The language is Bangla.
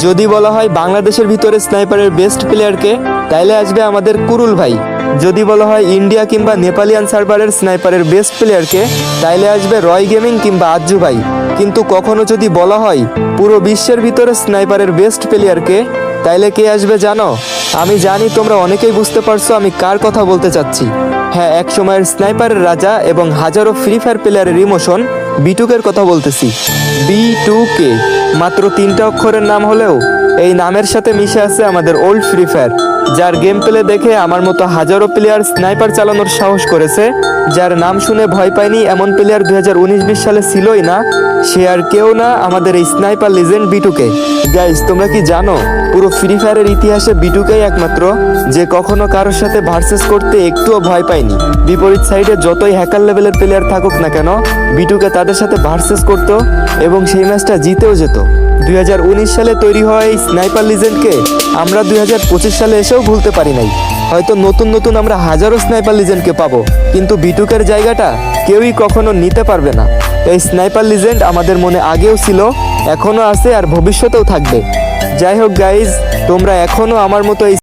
যদি বলা হয় বাংলাদেশের ভিতরে স্নাইপারের বেস্ট প্লেয়ারকে, তাইলে আসবে আমাদের কুরুল ভাই। যদি বলা হয় ইন্ডিয়া কিংবা নেপালিয়ান সার্ভারের স্নাইপারের বেস্ট প্লেয়ারকে, তাইলে আসবে রয় গেমিং কিংবা আজ্জু ভাই। কিন্তু কখনো যদি বলা হয় পুরো বিশ্বের ভিতরে স্নাইপারের বেস্ট প্লেয়ারকে, তাইলে কে আসবে জানো? আমি জানি তোমরা অনেকেই বুঝতে পারছো আমি কার কথা বলতে চাচ্ছি। হ্যাঁ, এক সময়ের স্নাইপারের রাজা এবং হাজারো ফ্রি ফায়ার প্লেয়ারের ইমোশন বিটুকের কথা বলতেছি। B2K মাত্র 3টা অক্ষরের নাম হলেও এই নামের সাথে মিশে আছে আমাদের ওল্ড ফ্রি ফায়ার, যার গেম প্লে দেখে আমার মতো হাজারো প্লেয়ার স্নাইপার চালানোর সাহস করেছে। যার নাম শুনে ভয় পায়নি এমন প্লেয়ার 2019-20 সালে ছিলই না। সে আর কেউ না, আমাদের এই স্নাইপার লিজেন্ড B2K। গাইস, তোমরা কি জানো পুরো ফ্রি ফায়ারের ইতিহাসে B2K একমাত্র যে কখনো কারোর সাথে ভার্সেস করতে একটুও ভয় পায়নি। বিপরীত সাইডে যতই হ্যাকার লেভেলের প্লেয়ার থাকুক না কেন, B2K তাদের সাথে ভার্সেস করতো এবং সেই ম্যাচটা জিতেও যেত। 2019 সালে তৈরি হওয়া এই স্নাইপার লিজেন্ডকে আমরা 2025 সালে এসেও ভুলতে পারি নাই। হয়তো নতুন নতুন আমরা হাজারো স্নাইপার লিজেন্ডকে পাবো, কিন্তু B2Kর জায়গাটা কেউই কখনো নিতে পারবে না। এই স্নাইপার লিজেন্ড আমাদের মনে আগেও ছিল, এখনো আছে আর ভবিষ্যতেও থাকবে। যাই হোক গাইজ, তোমরা এখনো আমার মতো এই